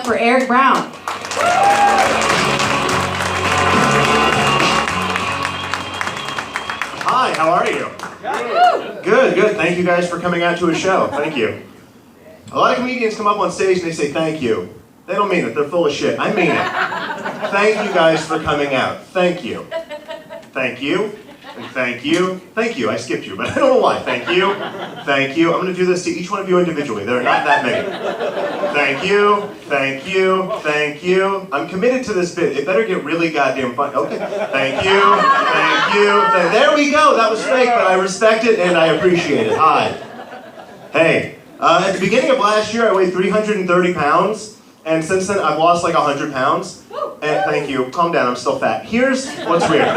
up for Eric Brown. Hi, how are you? Good, good. Thank you guys for coming out to a show. Thank you. A lot of comedians come up on stage and they say thank you. They don't mean it. They're full of shit. I mean it. Thank you guys for coming out. Thank you. Thank you. And thank you. Thank you. I skipped you, but I don't know why. Thank you. Thank you. I'm going to do this to each one of you individually. There are not that many. Thank you. Thank you. Thank you. I'm committed to this bit. It better get really goddamn fun. Okay. Thank you. Thank you. There we go. That was fake, but I respect it and I appreciate it. Hi. Hey. At the beginning of last year, I weighed 330 pounds. And since then, I've lost like 100 pounds. And thank you. Calm down. I'm still fat. Here's what's weird.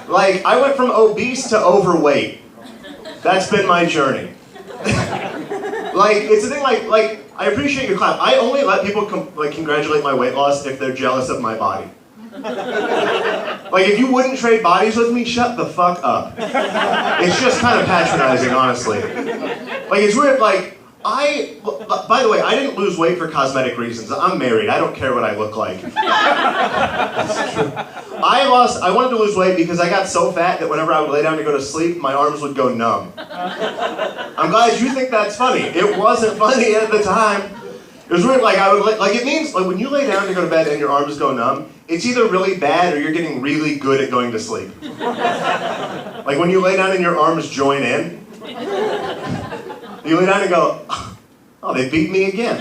Like, I went from obese to overweight. That's been my journey. Like, it's the thing, like, I appreciate your clap. I only let people congratulate my weight loss if they're jealous of my body. Like, if you wouldn't trade bodies with me, shut the fuck up. It's just kind of patronizing, honestly. Like, it's weird, like, by the way, I didn't lose weight for cosmetic reasons. I'm married. I don't care what I look like. That's true. I wanted to lose weight because I got so fat that whenever I would lay down to go to sleep, my arms would go numb. I'm glad you think that's funny. It wasn't funny at the time. It was weird, like it means, like when you lay down to go to bed and your arms go numb, it's either really bad or you're getting really good at going to sleep. Like when you lay down and your arms join in, you lay down and go, oh, they beat me again.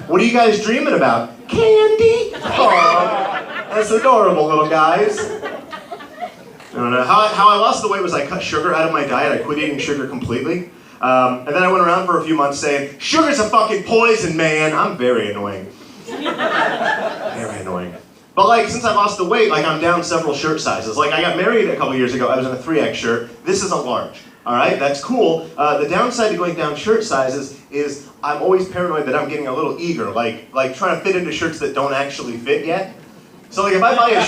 What are you guys dreaming about? Candy? Oh, that's adorable, little guys. I don't know. How I lost the weight was I cut sugar out of my diet. I quit eating sugar completely. And then I went around for a few months saying, sugar's a fucking poison, man. I'm very annoying. Very annoying. But like, since I lost the weight, like I'm down several shirt sizes. Like I got married a couple years ago. I was in a 3X shirt. This isn't large. All right, that's cool. The downside to going down shirt sizes is I'm always paranoid that I'm getting a little eager, like trying to fit into shirts that don't actually fit yet. So like if I buy a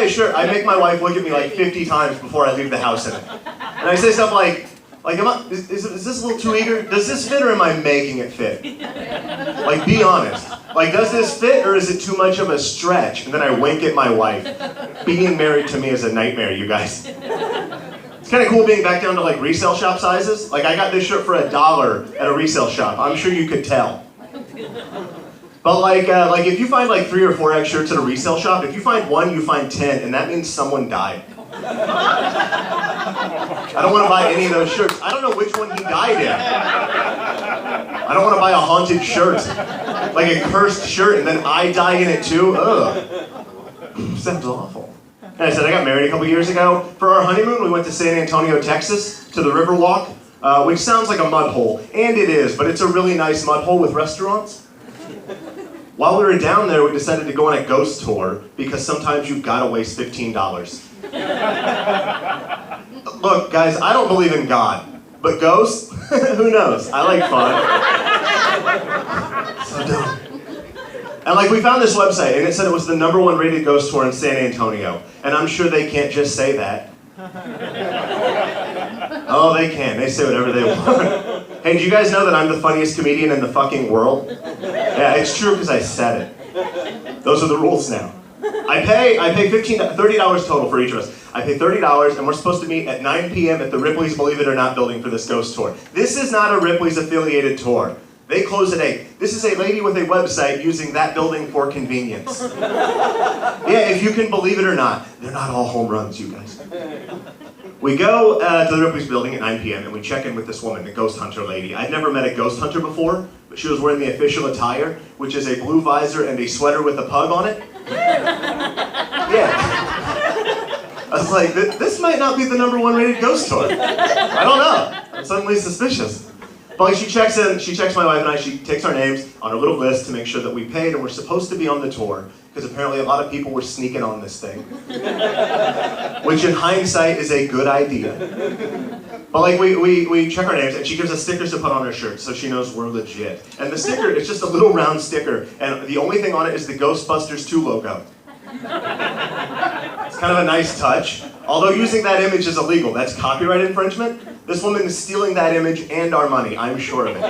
shirt, I make my wife look at me like 50 times before I leave the house in it. And I say stuff like is this a little too eager? Does this fit or am I making it fit? Like be honest. Like does this fit or is it too much of a stretch? And then I wink at my wife. Being married to me is a nightmare, you guys. It's kind of cool being back down to like resale shop sizes. Like I got this shirt for $1 at a resale shop. I'm sure you could tell. But like if you find like 3 or 4X shirts at a resale shop, if you find 1, you find 10, and that means someone died. I don't want to buy any of those shirts. I don't know which one he died in. I don't want to buy a haunted shirt, like a cursed shirt, and then I die in it too. Ugh, sounds awful. And I said I got married a couple years ago. For our honeymoon, we went to San Antonio, Texas, to the Riverwalk, which sounds like a mud hole, and it is, but it's a really nice mud hole with restaurants. While we were down there, we decided to go on a ghost tour because sometimes you've got to waste $15. Look, guys, I don't believe in God, but ghosts? Who knows? I like fun. So dumb. And like we found this website, and it said it was the #1 rated ghost tour in San Antonio. And I'm sure they can't just say that. Oh, they can. They say whatever they want. Hey, do you guys know that I'm the funniest comedian in the fucking world? Yeah, it's true because I said it. Those are the rules now. I pay $30 total for each of us. I pay $30, and we're supposed to meet at 9 p.m. at the Ripley's Believe It or Not building for this ghost tour. This is not a Ripley's affiliated tour. They close at 8. This is a lady with a website using that building for convenience. Yeah, if you can believe it or not, they're not all home runs, you guys. We go to the Ripley's building at 9 p.m. and we check in with this woman, the ghost hunter lady. I'd never met a ghost hunter before, but she was wearing the official attire, which is a blue visor and a sweater with a pug on it. Yeah. I was like, this might not be the #1 rated ghost tour. I don't know. I'm suddenly suspicious. But like she checks my wife and I, she takes our names on her little list to make sure that we paid and we're supposed to be on the tour, because apparently a lot of people were sneaking on this thing. Which in hindsight is a good idea. But like we check our names and she gives us stickers to put on our shirts so she knows we're legit. And the sticker, it's just a little round sticker, and the only thing on it is the Ghostbusters 2 logo. It's kind of a nice touch. Although using that image is illegal. That's copyright infringement. This woman is stealing that image and our money. I'm sure of it.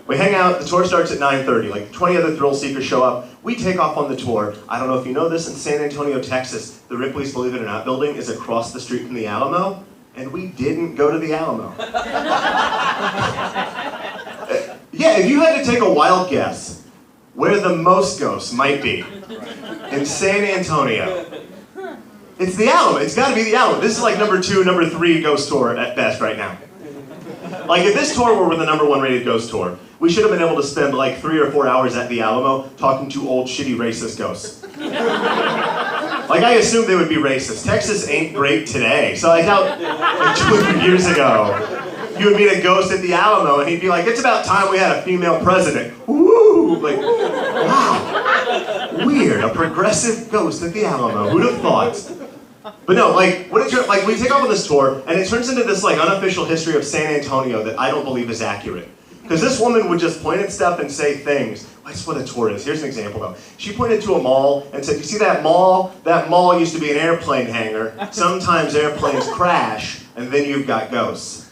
We hang out, the tour starts at 9:30, like 20 other thrill seekers show up. We take off on the tour. I don't know if you know this, in San Antonio, Texas, the Ripley's Believe It or Not building is across the street from the Alamo, and we didn't go to the Alamo. Yeah, if you had to take a wild guess where the most ghosts might be in San Antonio, it's the Alamo. It's got to be the Alamo. This is like number 2, number 3 ghost tour at best right now. Like if this tour were the number 1 rated ghost tour, we should have been able to spend like 3 or 4 hours at the Alamo talking to old shitty racist ghosts. Like I assumed they would be racist. Texas ain't great today, so I doubt like 200 years ago you would meet a ghost at the Alamo and he'd be like, it's about time we had a female president. Woo! Like, wow. Weird, a progressive ghost at the Alamo. Who'd have thought? But no, like, like we take off on this tour and it turns into this like unofficial history of San Antonio that I don't believe is accurate. Because this woman would just point at stuff and say things. That's what a tour is. Here's an example though. She pointed to a mall and said, you see that mall? That mall used to be an airplane hangar. Sometimes airplanes crash and then you've got ghosts.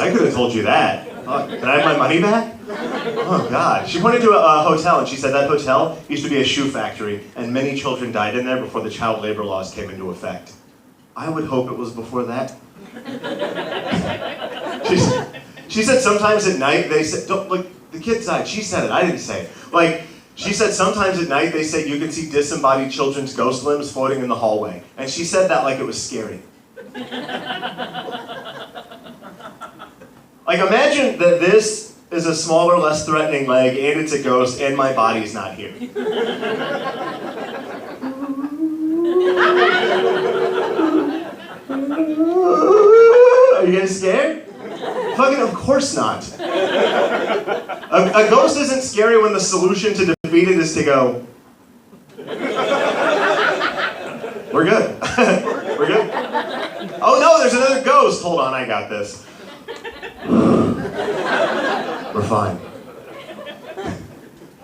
I could have told you that. Oh, can I have my money back? Oh God. She pointed to a hotel and she said that hotel used to be a shoe factory and many children died in there before the child labor laws came into effect. I would hope it was before that. She said sometimes at night they said, don't, like, the kid died. She said it, I didn't say it. Like, she said sometimes at night they say you can see disembodied children's ghost limbs floating in the hallway. And she said that like it was scary. Like imagine that this is a smaller, less threatening leg and it's a ghost and my body's not here. Are you guys scared? Fucking of course not. A ghost isn't scary when the solution to defeat it is to go, we're good. We're good. Oh no, there's another ghost. Hold on, I got this. We're fine.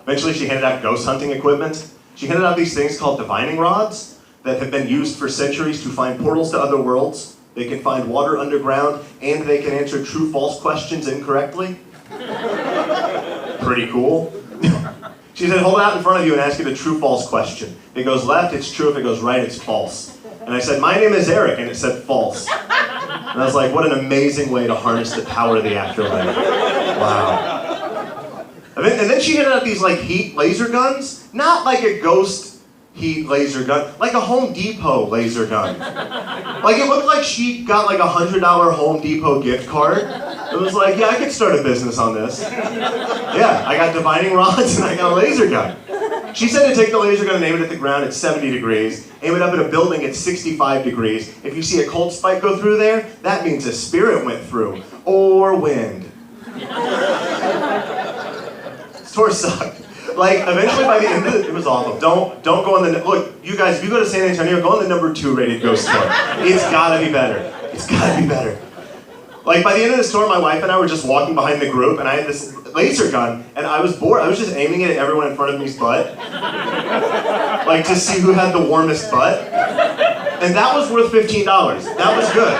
Eventually she handed out ghost hunting equipment. She handed out these things called divining rods that have been used for centuries to find portals to other worlds. They can find water underground, and they can answer true-false questions incorrectly. Pretty cool. She said, hold it out in front of you and ask it a true-false question. If it goes left, it's true. If it goes right, it's false. And I said, my name is Eric, and it said false. And I was like, what an amazing way to harness the power of the afterlife. Wow. And then she handed out these like heat laser guns, not like a ghost heat laser gun, like a Home Depot laser gun. Like it looked like she got like a $100 Home Depot gift card. It was like, yeah, I could start a business on this. Yeah, I got divining rods and I got a laser gun. She said to take the laser gun and aim it at the ground at 70 degrees, aim it up at a building at 65 degrees. If you see a cold spike go through there, that means a spirit went through, or wind. This tour sucked. Like, eventually by the end of it, it was awful. Don't go on the, look, you guys, if you go to San Antonio, go on the number 2 rated ghost tour. It's gotta be better. It's gotta be better. Like, by the end of the tour, my wife and I were just walking behind the group, and I had this laser gun, and I was bored. I was just aiming it at everyone in front of me's butt. Like, to see who had the warmest butt. And that was worth $15. That was good.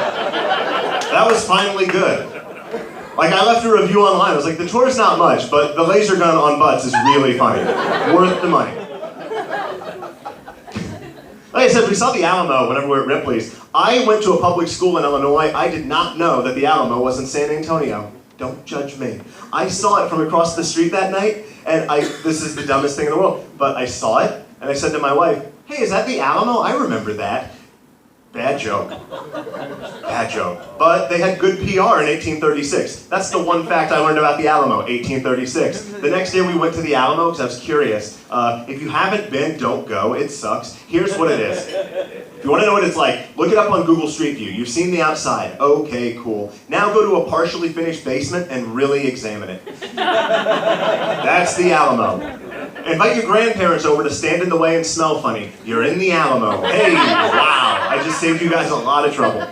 That was finally good. Like, I left a review online. I was like, the tour's not much, but the laser gun on butts is really funny. Worth the money. Like I said, we saw the Alamo whenever we were at Ripley's. I went to a public school in Illinois. I did not know that the Alamo was in San Antonio. Don't judge me. I saw it from across the street that night, and this is the dumbest thing in the world, but I saw it, and I said to my wife, hey, is that the Alamo? I remember that. Bad joke. Bad joke. But they had good PR in 1836. That's the one fact I learned about the Alamo, 1836. The next day we went to the Alamo because I was curious. If you haven't been, don't go. It sucks. Here's what it is. If you want to know what it's like, look it up on Google Street View. You've seen the outside. Okay, cool. Now go to a partially finished basement and really examine it. That's the Alamo. Invite your grandparents over to stand in the way and smell funny. You're in the Alamo. Hey, wow. I just saved you guys a lot of trouble.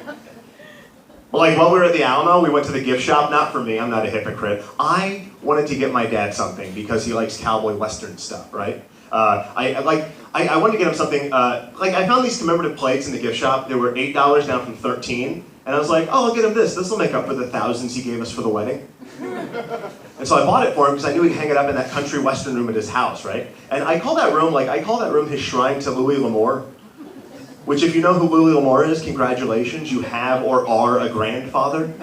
Well, like while we were at the Alamo, we went to the gift shop. Not for me, I'm not a hypocrite. I wanted to get my dad something because he likes cowboy western stuff, right? I wanted to get him something, like I found these commemorative plates in the gift shop. They were $8 down from $13. And I was like, oh, I'll get him this. This will make up for the thousands he gave us for the wedding. And so I bought it for him because I knew he'd hang it up in that country western room at his house, right? And I call that room his shrine to Louis L'Amour. Which, if you know who Louis L'Amour is, congratulations, you have or are a grandfather.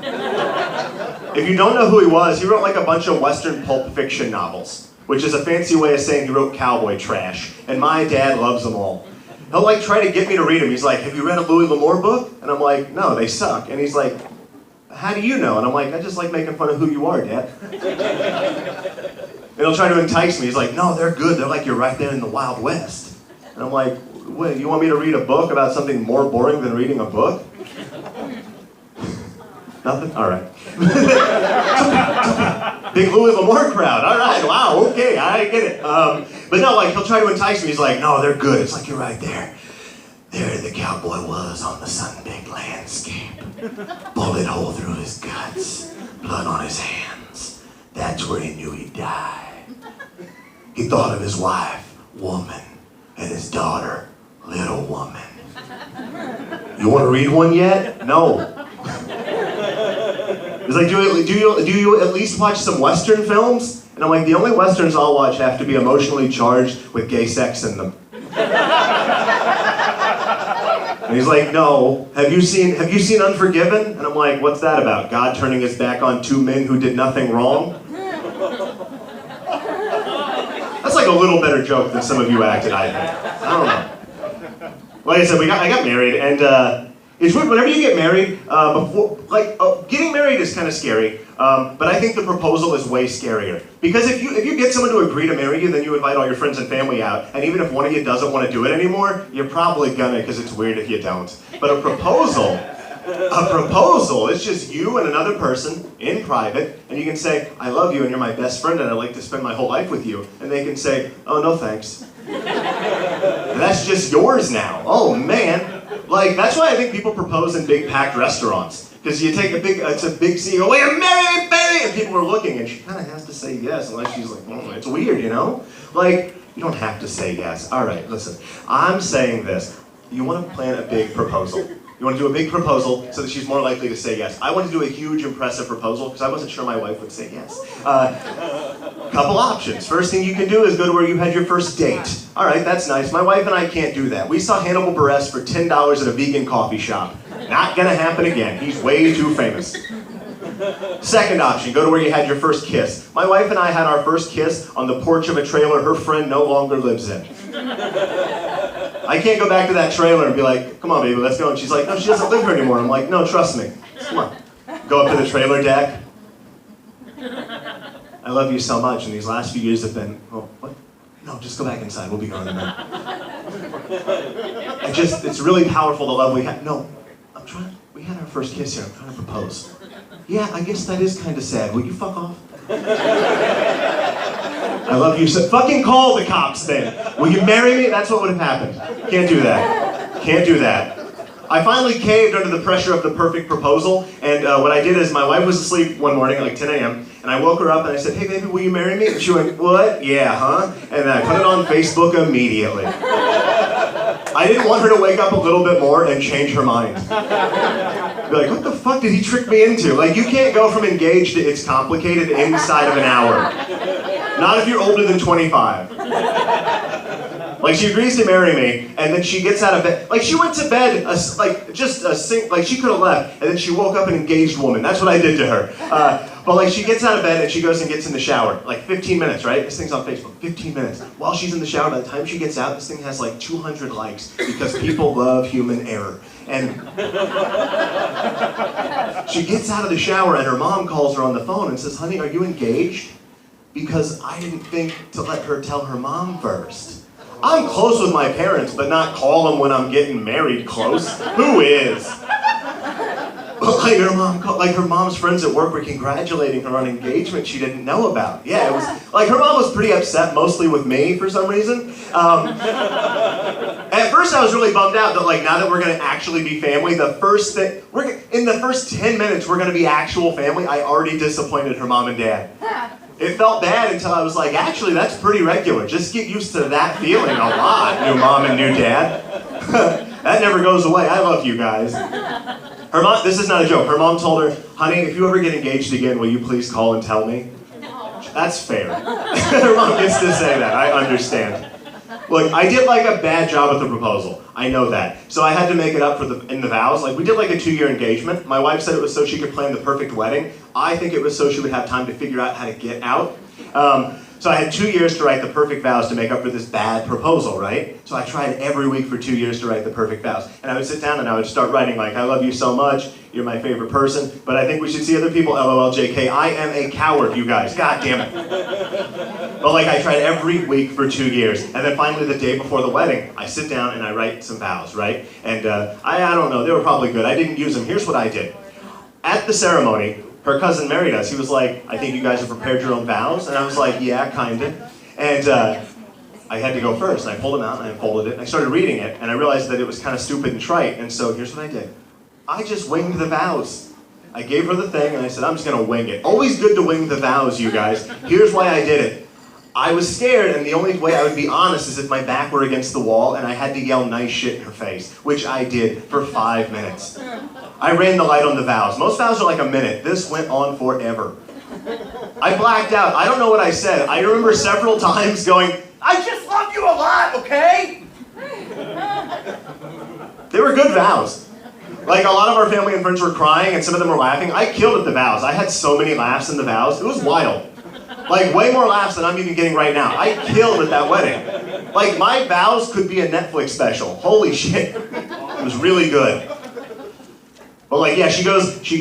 If you don't know who he was, he wrote like a bunch of Western pulp fiction novels, which is a fancy way of saying he wrote cowboy trash. And my dad loves them all. He'll like try to get me to read them. He's like, have you read a Louis L'Amour book? And I'm like, no, they suck. And he's like, how do you know? And I'm like, I just like making fun of who you are, Dad. And he'll try to entice me. He's like, no, they're good. They're like you're right there in the Wild West. And I'm like, wait, you want me to read a book about something more boring than reading a book? Nothing? All right. Big Louis L'Amour crowd. All right, wow, okay, I get it. But no, like, he'll try to entice me. He's like, no, they're good. It's like, you're right there. There the cowboy was on the sun-baked landscape. Bullet hole through his guts. Blood on his hands. That's where he knew he'd die. He thought of his wife, woman, and his daughter, little woman. You want to read one yet? No. He's like, do you at least watch some Western films? And I'm like, the only Westerns I'll watch have to be emotionally charged with gay sex in them. And he's like, no. Have you seen Unforgiven? And I'm like, what's that about? God turning his back on two men who did nothing wrong? That's like a little better joke than some of you acted, I think. I don't know. Like I said, I got married, and it's weird. Whenever you get married, getting married is kind of scary, but I think the proposal is way scarier. Because if you get someone to agree to marry you, then you invite all your friends and family out, and even if one of you doesn't want to do it anymore, you're probably gonna, because it's weird if you don't. But a proposal, it's just you and another person in private, and you can say, I love you and you're my best friend and I'd like to spend my whole life with you. And they can say, oh, no thanks. And that's just yours now. Oh man. Like, that's why I think people propose in big packed restaurants. Because you take it's a big scene, oh, we're married, baby! And people are looking, and she kind of has to say yes, unless she's like, oh, it's weird, you know? Like, you don't have to say yes. All right, listen, I'm saying this. You want to plan a big proposal. You want to do a big proposal so that she's more likely to say yes. I want to do a huge, impressive proposal because I wasn't sure my wife would say yes. Couple options. First thing you can do is go to where you had your first date. All right, that's nice. My wife and I can't do that. We saw Hannibal Buress for $10 at a vegan coffee shop. Not gonna happen again. He's way too famous. Second option, go to where you had your first kiss. My wife and I had our first kiss on the porch of a trailer her friend no longer lives in. I can't go back to that trailer and be like, come on, baby, let's go. And she's like, no, she doesn't live here anymore. I'm like, no, trust me. Come on. Go up to the trailer deck. I love you so much, and these last few years have been, oh, what? No, just go back inside. We'll be gone in a minute. It's really powerful, the love we had. No, we had our first kiss here. I'm trying to propose. Yeah, I guess that is kind of sad. Will you fuck off? I love you so. Fucking call the cops then. Will you marry me? That's what would have happened. Can't do that. Can't do that. I finally caved under the pressure of the perfect proposal, and what I did is my wife was asleep one morning at like 10 a.m., and I woke her up and I said, hey baby, will you marry me? And she went, what? Yeah, huh? And then I put it on Facebook immediately. I didn't want her to wake up a little bit more and change her mind. Be like, what the fuck did he trick me into? Like, you can't go from engaged to it's complicated inside of an hour. Not if you're older than 25. Like, she agrees to marry me, and then she gets out of bed. Like, she went to bed, she could have left, and then she woke up an engaged woman. That's what I did to her. But like, she gets out of bed and she goes and gets in the shower. Like 15 minutes, right? This thing's on Facebook. 15 minutes. While she's in the shower, by the time she gets out, this thing has like 200 likes because people love human error. And she gets out of the shower and her mom calls her on the phone and says, honey, are you engaged? Because I didn't think to let her tell her mom first. I'm close with my parents, but not call them when I'm getting married close. Who is? Like her mom's friends at work were congratulating her on engagement she didn't know about. Yeah, it was like her mom was pretty upset, mostly with me for some reason. At first I was really bummed out that like now that we're gonna actually be family, in the first 10 minutes we're gonna be actual family, I already disappointed her mom and dad. It felt bad until I was like, actually that's pretty regular. Just get used to that feeling a lot, new mom and new dad. That never goes away. I love you guys. Her mom, this is not a joke, her mom told her, honey, if you ever get engaged again, will you please call and tell me? That's fair. Her mom gets to say that, I understand. Look, I did like a bad job with the proposal. I know that. So I had to make it up in the vows. Like, we did like a 2-year engagement. My wife said it was so she could plan the perfect wedding. I think it was so she would have time to figure out how to get out. So I had 2 years to write the perfect vows to make up for this bad proposal, right? So I tried every week for 2 years to write the perfect vows. And I would sit down and I would start writing like, I love you so much, you're my favorite person, but I think we should see other people, LOL, JK. I am a coward, you guys, god damn it. But like, I tried every week for 2 years. And then finally the day before the wedding, I sit down and I write some vows, right? And I don't know, they were probably good. I didn't use them. Here's what I did. At the ceremony, her cousin married us. He was like, I think you guys have prepared your own vows. And I was like, yeah, kinda. And I had to go first. And I pulled them out and I unfolded it. And I started reading it. And I realized that it was kind of stupid and trite. And so here's what I did. I just winged the vows. I gave her the thing and I said, I'm just gonna wing it. Always good to wing the vows, you guys. Here's why I did it. I was scared, and the only way I would be honest is if my back were against the wall and I had to yell nice shit in her face, which I did for 5 minutes. I ran the light on the vows. Most vows are like a minute. This went on forever. I blacked out. I don't know what I said. I remember several times going, I just love you a lot, okay? They were good vows. Like, a lot of our family and friends were crying, and some of them were laughing. I killed at the vows. I had so many laughs in the vows. It was wild. Like, way more laughs than I'm even getting right now. I killed at that wedding. Like, my vows could be a Netflix special. Holy shit. It was really good. But like, yeah,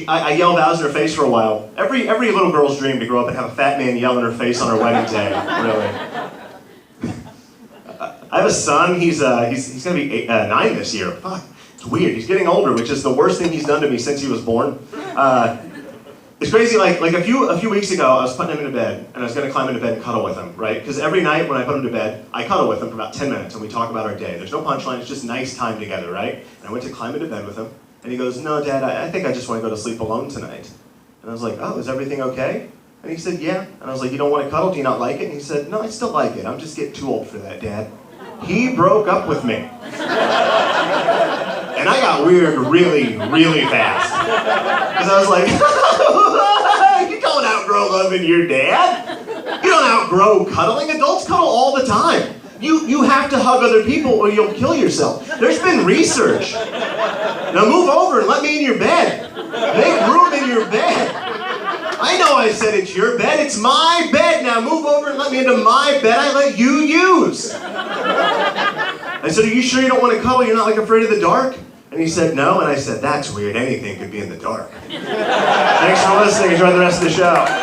I yell vows in her face for a while. Every little girl's dream to grow up and have a fat man yell in her face on her wedding day, really. I have a son, he's gonna be 9 this year. Fuck, it's weird. He's getting older, which is the worst thing he's done to me since he was born. It's crazy, like a few weeks ago, I was putting him into bed, and I was gonna climb into bed and cuddle with him, right? Because every night when I put him to bed, I cuddle with him for about 10 minutes, and we talk about our day. There's no punchline, it's just nice time together, right? And I went to climb into bed with him, and he goes, no, Dad, I think I just want to go to sleep alone tonight. And I was like, oh, is everything okay? And he said, yeah. And I was like, you don't want to cuddle? Do you not like it? And he said, no, I still like it. I'm just getting too old for that, Dad. He broke up with me. And I got weird really, really fast. Because I was like, you don't outgrow loving your dad. You don't outgrow cuddling. Adults cuddle all the time. You have to hug other people or you'll kill yourself. There's been research. Now move over and let me in your bed. Make room in your bed. I know I said it's your bed. It's my bed. Now move over and let me into my bed I let you use. I said, are you sure you don't want to cuddle? You're not like afraid of the dark? And he said, no. And I said, that's weird. Anything could be in the dark. Thanks for listening. Enjoy the rest of the show.